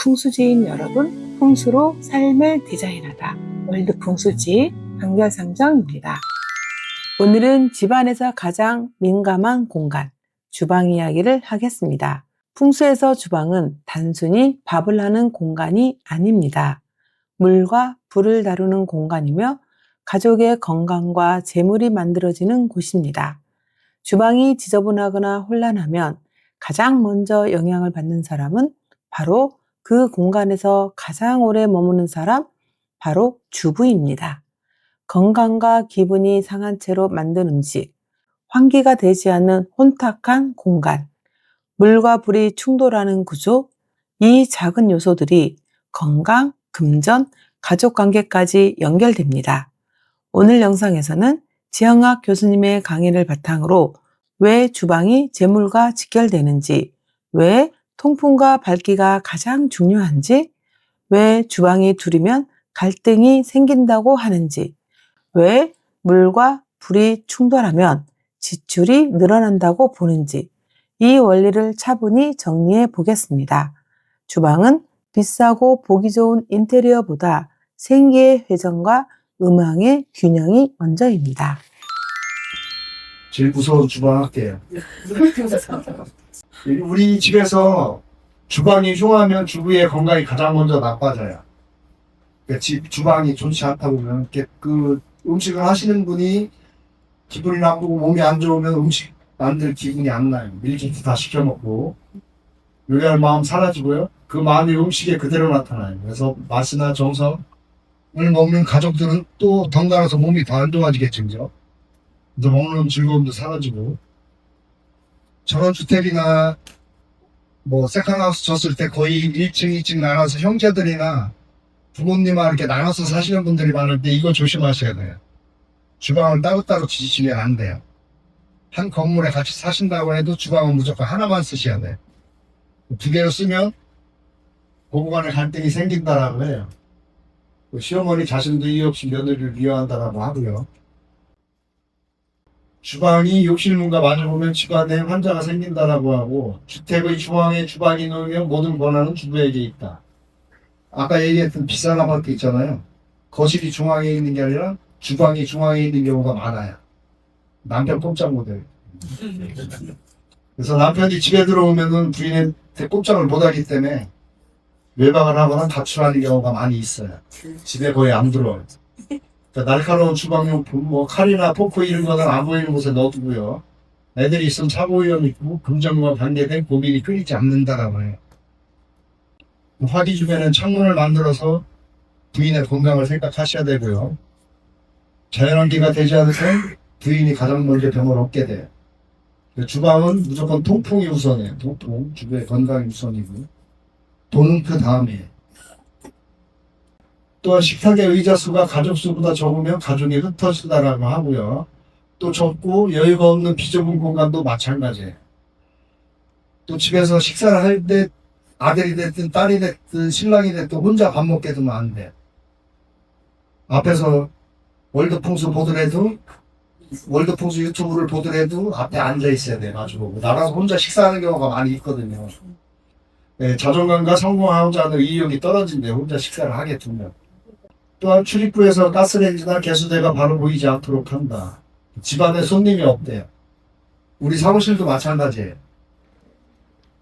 풍수지인 여러분, 풍수로 삶을 디자인하다. 월드 풍수지 강별상정입니다. 오늘은 집안에서 가장 민감한 공간, 주방 이야기를 하겠습니다. 풍수에서 주방은 단순히 밥을 하는 공간이 아닙니다. 물과 불을 다루는 공간이며 가족의 건강과 재물이 만들어지는 곳입니다. 주방이 지저분하거나 혼란하면 가장 먼저 영향을 받는 사람은 바로 그 공간에서 가장 오래 머무는 사람, 바로 주부입니다. 건강과 기분이 상한 채로 만든 음식, 환기가 되지 않는 혼탁한 공간, 물과 불이 충돌하는 구조, 이 작은 요소들이 건강, 금전, 가족관계까지 연결됩니다. 오늘 영상에서는 지형학 교수님의 강의를 바탕으로 왜 주방이 재물과 직결되는지, 왜 통풍과 밝기가 가장 중요한지, 왜 주방이 둘이면 갈등이 생긴다고 하는지, 왜 물과 불이 충돌하면 지출이 늘어난다고 보는지, 이 원리를 차분히 정리해 보겠습니다. 주방은 비싸고 보기 좋은 인테리어보다 생기의 회전과 음향의 균형이 먼저입니다. 제일 무서운 주방 할게요. 우리 집에서 주방이 흉하면 주부의 건강이 가장 먼저 나빠져요. 그러니까 주방이 좋지 않다 보면 그 음식을 하시는 분이 기분이 나쁘고 몸이 안 좋으면 음식 만들 기분이 안 나요. 밀키트 다 시켜 먹고 요리할 마음 사라지고요. 그 마음이 음식에 그대로 나타나요. 그래서 맛이나 정성을 먹는 가족들은 또 덩달아서 몸이 더 안 좋아지겠죠. 그죠? 그래서 먹는 즐거움도 사라지고, 전원주택이나 뭐 세컨하우스 줬을 때 거의 1층, 2층 나눠서 형제들이나 부모님과 이렇게 나눠서 사시는 분들이 많은데 이거 조심하셔야 돼요. 주방을 따로따로 지지시면 안 돼요. 한 건물에 같이 사신다고 해도 주방은 무조건 하나만 쓰셔야 돼요. 두 개로 쓰면 고부간에 갈등이 생긴다라고 해요. 시어머니 자신도 이유 없이 며느리를 미워한다라고 하고요. 주방이 욕실문과 마주보면 집안에 환자가 생긴다라고 하고, 주택의 중앙에 주방이 놓이면 모든 권한은 주부에게 있다. 아까 얘기했던 비싼 아파트 있잖아요. 거실이 중앙에 있는 게 아니라 주방이 중앙에 있는 경우가 많아요. 남편 꼼짝 못해요. 그래서 남편이 집에 들어오면은 부인한테 꼼짝을 못하기 때문에 외박을 하거나 가출하는 경우가 많이 있어요. 집에 거의 안 들어와요. 그러니까 날카로운 주방용품, 뭐 칼이나 포크 이런 거는 안 보이는 곳에 넣어두고요. 애들이 있으면 사고 위험 있고 금전과 관계된 고민이 끊이지 않는다라고 해요. 화기 주변에는 창문을 만들어서 부인의 건강을 생각하셔야 되고요. 자연환기가 되지 않으면 부인이 가장 먼저 병을 얻게 돼요. 주방은 무조건 통풍이 우선이에요. 통풍, 주부의 건강이 우선이고, 돈은 그 다음이에요. 또한 식탁의 의자 수가 가족 수보다 적으면 가족이 흩어진다라고 하고요. 또 적고 여유가 없는 비좁은 공간도 마찬가지예요. 또 집에서 식사를 할 때 아들이 됐든 딸이 됐든 신랑이 됐든 혼자 밥 먹게 두면 안 돼요. 앞에서 월드풍수 보더라도, 월드풍수 유튜브를 보더라도 앞에 앉아 있어야 돼요. 마주보고. 나가서 혼자 식사하는 경우가 많이 있거든요. 네, 자존감과 성공하고자 하는 의욕이 떨어진대요. 혼자 식사를 하게 두면. 또한 출입구에서 가스레인지나 개수대가 바로 보이지 않도록 한다. 집안에 손님이 없대요. 우리 사무실도 마찬가지예요.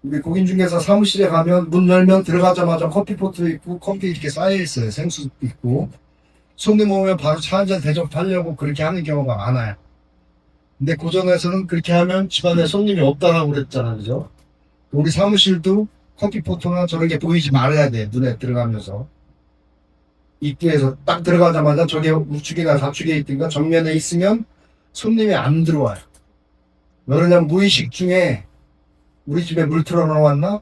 우리 공인중개사 사무실에 가면 문 열면 들어가자마자 커피포트 있고 커피 이렇게 쌓여있어요. 생수 있고. 손님 오면 바로 차 한잔 대접하려고 그렇게 하는 경우가 많아요. 근데 고전에서는 그렇게 하면 집안에 손님이 없다라고 그랬잖아요. 그죠? 우리 사무실도 커피포트나 저런 게 보이지 말아야 돼. 눈에 들어가면서. 입구에서 딱 들어가자마자 저게 우측이나 좌측에 있든가 정면에 있으면 손님이 안 들어와요. 왜 그러냐면 무의식 중에 우리 집에 물 틀어놓았나?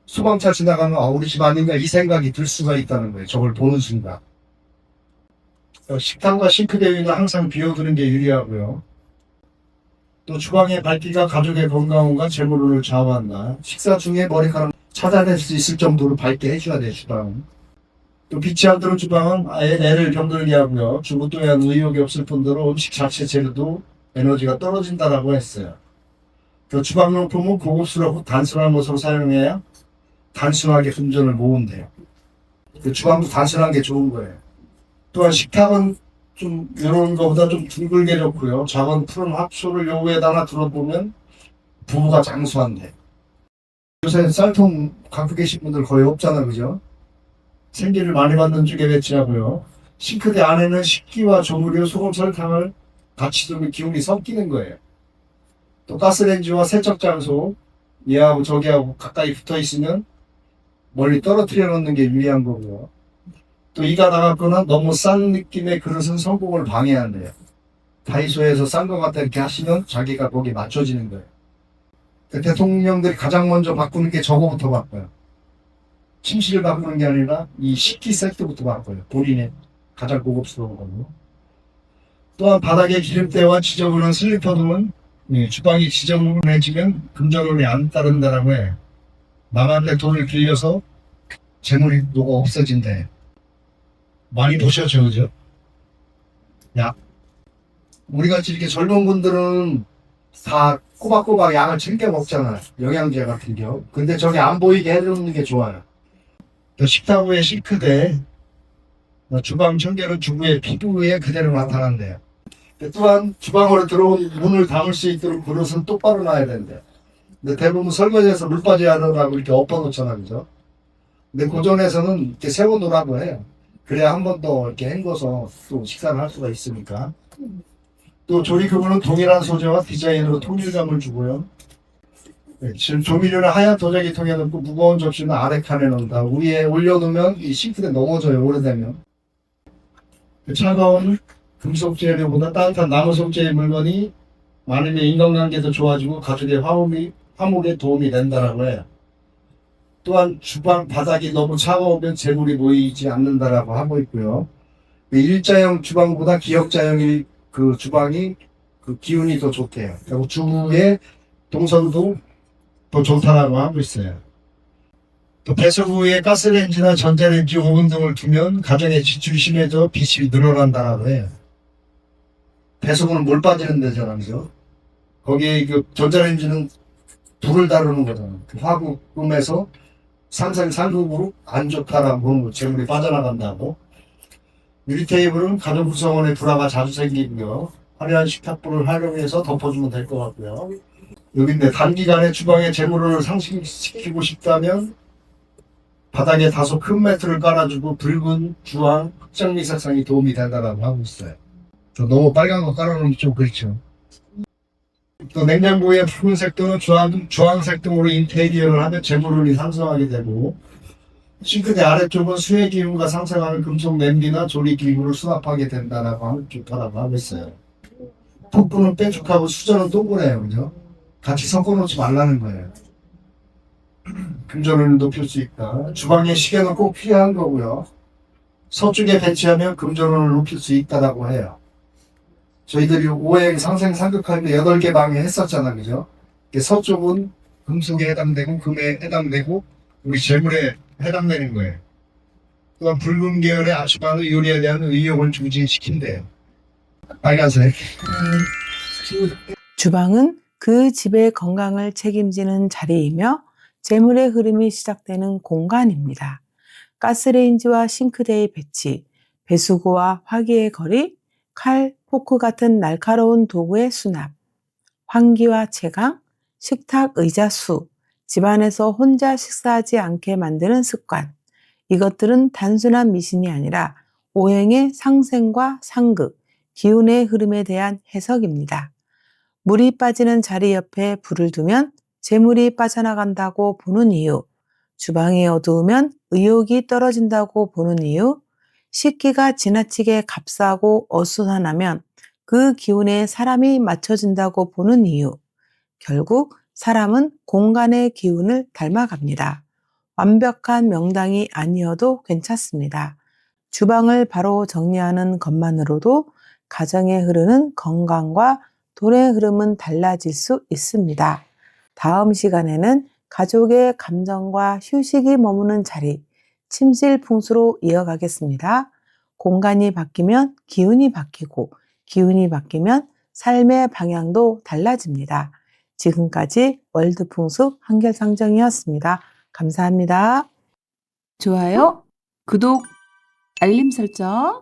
소방차 지나가면 우리 집 아닌가 이 생각이 들 수가 있다는 거예요. 저걸 보는 순간. 식탁과 싱크대 위는 항상 비워두는 게 유리하고요. 또 주방의 밝기가 가족의 건강과 재물을 좌우한다. 식사 중에 머리카락 찾아낼 수 있을 정도로 밝게 해줘야 돼요. 주방은. 또 빛이 안 들어온 주방은 애를 병들게 하고요. 주부 또한 의욕이 없을 뿐더러 음식 자체 재료도 에너지가 떨어진다라고 했어요. 그 주방용품은 고급스럽고 단순한 것으로 사용해야 단순하게 금전을 모은대요. 주방도 단순한 게 좋은 거예요. 또한 식탁은 좀 이런 거보다 좀 둥글게 좋고요. 작은 푸른 합초를 요 위에다 하나 들어보면 부부가 장수한대. 요새 쌀통 갖고 계신 분들 거의 없잖아, 그죠? 생기를 많이 받는 쪽에 배치하고요. 싱크대 안에는 식기와 조물이와 소금, 설탕을 같이 두면 기운이 섞이는 거예요. 또 가스레인지와 세척 장소, 얘하고 저기하고 가까이 붙어 있으면 멀리 떨어뜨려 놓는 게 유리한 거고요. 또 이가 나갔거나 너무 싼 느낌의 그릇은 성공을 방해한대요. 다이소에서 싼 것 같다 이렇게 하시면 자기가 거기에 맞춰지는 거예요. 대통령들이 가장 먼저 바꾸는 게 저거부터 바꿔요. 침실을 바꾸는 게 아니라 이 식기 세트부터 바꿔요. 본인의 가장 고급스러운 걸로. 또한 바닥에 기름때와 지저분한 슬리퍼 등은 주방이 지저분해지면 금전운이 안 따른다라고 해요. 남한테 돈을 빌려서 재물이 녹아 없어진대. 많이 보셨죠, 그죠? 야, 우리같이 이렇게 젊은 분들은 다 꼬박꼬박 약을 챙겨 먹잖아요. 영양제 같은 겨. 근데 저게 안 보이게 해주는 게 좋아요. 또 식탁 위에 싱크대, 주방 청결은 주부의 피부에 그대로 나타난대요. 또한 주방으로 들어온 문을 담을 수 있도록 그릇은 똑바로 놔야 된대요. 근데 대부분 설거지해서 물 빠지게 하느라고 이렇게 엎어놓잖아요, 그죠? 근데 고전에서는 이렇게 세워놓으라고 해요. 그래야 한 번 더 이렇게 헹궈서 또 식사를 할 수가 있으니까. 또 조리기구는 동일한 소재와 디자인으로 통일감을 주고요. 지금 조미료는 하얀 도자기 통에 넣고 무거운 접시는 아래 칸에 넣는다. 위에 올려놓으면 이 싱크대 넘어져요, 오래되면. 차가운 금속 재료보다 따뜻한 나무 속재의 물건이 많으면 인간관계도 좋아지고 가족의 화목에 도움이 된다라고 해요. 또한 주방 바닥이 너무 차가우면 재물이 모이지 않는다라고 하고 있고요. 일자형 주방보다 기역자형의 그 주방이 그 기운이 더 좋대요. 그리고 주부의 동선도 더 좋다라고 하고 있어요. 또 배수구 위에 가스레인지나 전자레인지, 오븐 등을 두면 가정의 지출이 심해져 빚이 늘어난다라고 해요. 배수구는 물 빠지는 데잖아요, 그죠? 거기에 그 전자레인지는 불을 다루는 거잖아요. 그 화구금에서 상급으로 안 좋다라고 재물이 빠져나간다고. 유리 테이블은 가정 구성원의 불화가 자주 생기고요. 화려한 식탁불을 활용해서 덮어주면 될 것 같고요. 여기인데 단기간에 주방에 재물을 상승시키고 싶다면 바닥에 다소 큰 매트를 깔아주고 붉은 주황 흑장미 색상이 도움이 된다고 하고 있어요. 너무 빨간 거 깔아놓으면 좀 그렇죠. 또 냉장고의 붉은색 또는 주황색 등으로 인테리어를 하면 재물운이 상승하게 되고, 싱크대 아래쪽은 수의 기운과 상승하는 금속 냄비나 조리 기구를 수납하게 된다라고 하면 좋다라고 하고 있어요. 복부는 뾰족하고 수저는 동그래요, 그죠? 같이 섞어놓지 말라는 거예요. 금전운을 높일 수 있다. 주방에 시계는 꼭 필요한 거고요. 서쪽에 배치하면 금전운을 높일 수 있다라고 해요. 저희들이 오행 상생 상극할 때 8개 방에 했었잖아, 그죠? 서쪽은 금속에 해당되고 금에 해당되고 우리 재물에 해당되는 거예요. 또한 붉은 계열의 아주방의 요리에 대한 의욕을 증진시킨대요. 빨간색. 주방은 그 집의 건강을 책임지는 자리이며 재물의 흐름이 시작되는 공간입니다. 가스레인지와 싱크대의 배치, 배수구와 화기의 거리, 칼, 포크 같은 날카로운 도구의 수납, 환기와 채광, 식탁, 의자 수, 집안에서 혼자 식사하지 않게 만드는 습관. 이것들은 단순한 미신이 아니라 오행의 상생과 상극, 기운의 흐름에 대한 해석입니다. 물이 빠지는 자리 옆에 불을 두면 재물이 빠져나간다고 보는 이유, 주방이 어두우면 의욕이 떨어진다고 보는 이유, 식기가 지나치게 값싸고 어수선하면 그 기운에 사람이 맞춰진다고 보는 이유, 결국 사람은 공간의 기운을 닮아갑니다. 완벽한 명당이 아니어도 괜찮습니다. 주방을 바로 정리하는 것만으로도 가정에 흐르는 건강과 돈의 흐름은 달라질 수 있습니다. 다음 시간에는 가족의 감정과 휴식이 머무는 자리, 침실 풍수로 이어가겠습니다. 공간이 바뀌면 기운이 바뀌고, 기운이 바뀌면 삶의 방향도 달라집니다. 지금까지 월드풍수 한결상정이었습니다. 감사합니다. 좋아요, 구독, 알림 설정